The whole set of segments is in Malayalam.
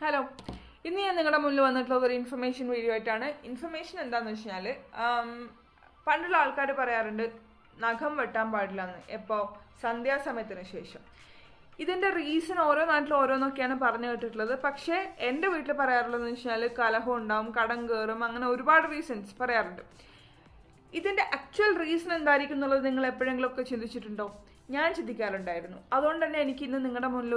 ഹലോ, ഇന്ന് ഞാൻ നിങ്ങളുടെ മുന്നിൽ വന്നിട്ടുള്ളത് ഒരു ഇൻഫർമേഷൻ വീഡിയോ ആയിട്ടാണ്. ഇൻഫർമേഷൻ എന്താണെന്ന് വെച്ചാൽ, പണ്ടുള്ള ആൾക്കാർ പറയാറുണ്ട് നഖം വെട്ടാൻ പാടില്ല എന്ന്. എപ്പോൾ? സന്ധ്യാസമയത്തിന് ശേഷം. ഇതിൻ്റെ റീസൺ ഓരോ നാട്ടിലും ഓരോന്നൊക്കെയാണ് പറഞ്ഞു കേട്ടിട്ടുള്ളത്. പക്ഷേ എൻ്റെ വീട്ടിൽ പറയാറുള്ളതെന്ന് വെച്ചാൽ കലഹം ഉണ്ടാവും, കടം കയറും, അങ്ങനെ ഒരുപാട് റീസൺസ് പറയാറുണ്ട്. ഇതിൻ്റെ ആക്ച്വൽ റീസൺ എന്തായിരിക്കും എന്നുള്ളത് നിങ്ങൾ എപ്പോഴെങ്കിലുമൊക്കെ ചിന്തിച്ചിട്ടുണ്ടോ? ഞാൻ ചിന്തിക്കാറുണ്ടായിരുന്നു. അതുകൊണ്ട് തന്നെ എനിക്ക് ഇന്ന് നിങ്ങളുടെ മുന്നിൽ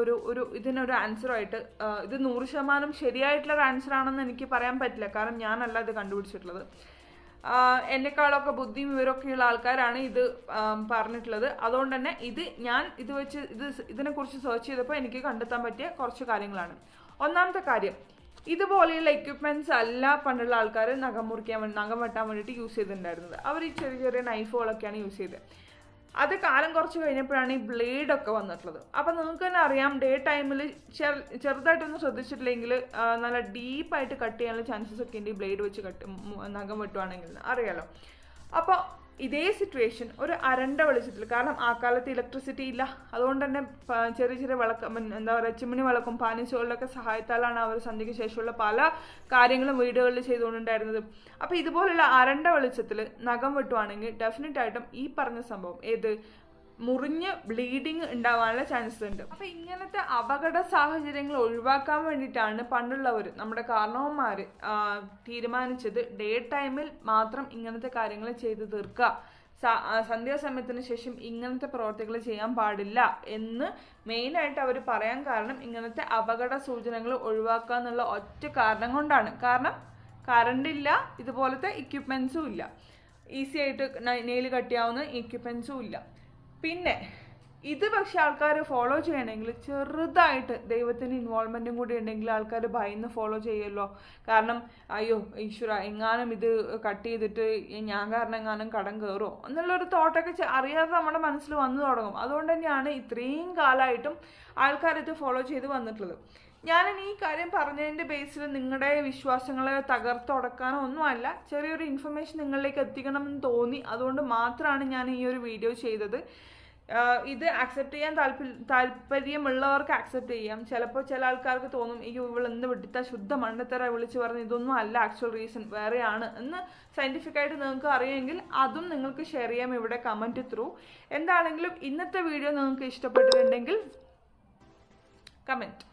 ഇതിനൊരു ആൻസറായിട്ട്, ഇത് 100% ശരിയായിട്ടുള്ളൊരു ആൻസർ ആണെന്ന് എനിക്ക് പറയാൻ പറ്റില്ല, കാരണം ഞാനല്ല ഇത് കണ്ടുപിടിച്ചിട്ടുള്ളത്. എന്നെക്കാളൊക്കെ ബുദ്ധിയും വിവരമൊക്കെയുള്ള ആൾക്കാരാണ് ഇത് പറഞ്ഞിട്ടുള്ളത്. അതുകൊണ്ട് തന്നെ ഇതിനെക്കുറിച്ച് സെർച്ച് ചെയ്തപ്പോൾ എനിക്ക് കണ്ടെത്താൻ പറ്റിയ കുറച്ച് കാര്യങ്ങളാണ്. ഒന്നാമത്തെ കാര്യം, ഇതുപോലെയുള്ള എക്യുപ്മെന്റ്സ് അല്ല പണ്ടുള്ള ആൾക്കാർ നഖം വെട്ടാൻ വേണ്ടിയിട്ട് യൂസ് ചെയ്തിട്ടുണ്ടായിരുന്നത്. അവർ ഈ ചെറിയ ചെറിയ നൈഫുകളൊക്കെയാണ് യൂസ് ചെയ്തത്. അത് കാലം കുറച്ച് കഴിഞ്ഞപ്പോഴാണ് ഈ ബ്ലേഡൊക്കെ വന്നിട്ടുള്ളത്. അപ്പം നിങ്ങൾക്ക് തന്നെ അറിയാം, ഡേ ടൈമിൽ ചെറുതായിട്ടൊന്നും ശ്രദ്ധിച്ചിട്ടില്ലെങ്കിൽ നല്ല ഡീപ്പായിട്ട് കട്ട് ചെയ്യാനുള്ള ചാൻസസ് ഒക്കെ ഉണ്ട് ഈ ബ്ലേഡ് വെച്ച് നഖം വെട്ടുവാണെങ്കിൽ, അറിയാലോ. അപ്പോൾ ഇതേ സിറ്റുവേഷൻ ഒരു അരണ്ട വെളിച്ചത്തിൽ, കാരണം ആ കാലത്ത് ഇലക്ട്രിസിറ്റി ഇല്ല, അതുകൊണ്ട് തന്നെ ചെറിയ ചെറിയ ചിമ്മിണി വിളക്കും പാനിച്ചുകളുടെയൊക്കെ സഹായത്താലാണ് അവർ സന്ധ്യയ്ക്ക് ശേഷമുള്ള പല കാര്യങ്ങളും വീടുകളിൽ ചെയ്തുകൊണ്ടുണ്ടായിരുന്നത്. അപ്പോൾ ഇതുപോലുള്ള അരണ്ട വെളിച്ചത്തിൽ നഖം വെട്ടുവാണെങ്കിൽ ഡെഫിനറ്റ് ആയിട്ടും ഈ പറഞ്ഞ സംഭവം മുറിഞ്ഞ് ബ്ലീഡിങ് ഉണ്ടാവാനുള്ള ചാൻസസ് ഉണ്ട്. അപ്പോൾ ഇങ്ങനത്തെ അപകട സാഹചര്യങ്ങൾ ഒഴിവാക്കാൻ വേണ്ടിയിട്ടാണ് പണ്ടുള്ളവർ, നമ്മുടെ കാരണവന്മാർ തീരുമാനിച്ചത് ഡേ ടൈമിൽ മാത്രം ഇങ്ങനത്തെ കാര്യങ്ങൾ ചെയ്തു തീർക്കുക, സന്ധ്യാസമയത്തിന് ശേഷം ഇങ്ങനത്തെ പ്രവർത്തികൾ ചെയ്യാൻ പാടില്ല എന്ന് മെയിനായിട്ട് അവർ പറയാൻ കാരണം ഇങ്ങനത്തെ അപകട സൂചനകൾ ഒഴിവാക്കുക എന്നുള്ള ഒറ്റ കാരണം കൊണ്ടാണ്. കാരണം കറണ്ട് ഇല്ല, ഇതുപോലത്തെ എക്യുപ്മെൻസും ഇല്ല, ഈസി ആയിട്ട് നെയിൽ കട്ട് ചെയ്യാവുന്ന എക്യുപ്മെൻസും ഇല്ല. പിന്നെ ഇത് പക്ഷെ ആൾക്കാർ ഫോളോ ചെയ്യണമെങ്കിൽ ചെറുതായിട്ട് ദൈവത്തിൻ്റെ ഇൻവോൾവ്മെൻറ്റും കൂടി ഉണ്ടെങ്കിൽ ആൾക്കാർ ഭയന്ന് ഫോളോ ചെയ്യുമല്ലോ. കാരണം അയ്യോ ഈശ്വര, എങ്ങാനും ഇത് കട്ട് ചെയ്തിട്ട് ഞാൻ കാരണം എങ്ങാനും കടം കയറുമോ എന്നുള്ളൊരു തോട്ടൊക്കെ അറിയാതെ നമ്മുടെ മനസ്സിൽ വന്നു തുടങ്ങും. അതുകൊണ്ട് തന്നെയാണ് ഇത്രയും കാലമായിട്ടും ആൾക്കാർ ഇത് ഫോളോ ചെയ്ത് വന്നിട്ടുള്ളത്. ഞാനിനി ഈ കാര്യം പറഞ്ഞതിൻ്റെ ബേസിൽ നിങ്ങളുടെ വിശ്വാസങ്ങളെ തകർത്തുടക്കാനോ ഒന്നുമല്ല, ചെറിയൊരു ഇൻഫർമേഷൻ നിങ്ങളിലേക്ക് എത്തിക്കണമെന്ന് തോന്നി, അതുകൊണ്ട് മാത്രമാണ് ഞാൻ ഈ ഒരു വീഡിയോ ചെയ്തത്. ഇത് ആക്സെപ്റ്റ് ചെയ്യാൻ താല്പര്യമുള്ളവർക്ക് ആക്സെപ്റ്റ് ചെയ്യാം. ചിലപ്പോൾ ചില ആൾക്കാർക്ക് തോന്നും ഈ ഇവളെന്ത് വിട്ടിത്ത ശുദ്ധ മണ്ടത്തര വിളിച്ച് പറഞ്ഞ് ഇതൊന്നും അല്ല ആക്ച്വൽ റീസൺ, വേറെയാണ് എന്ന് സയൻറ്റിഫിക്കായിട്ട് നിങ്ങൾക്ക് അറിയുമെങ്കിൽ അതും നിങ്ങൾക്ക് ഷെയർ ചെയ്യാം ഇവിടെ കമൻറ്റ് ത്രൂ. എന്താണെങ്കിലും ഇന്നത്തെ വീഡിയോ നിങ്ങൾക്ക് ഇഷ്ടപ്പെട്ടിട്ടുണ്ടെങ്കിൽ കമൻറ്റ്.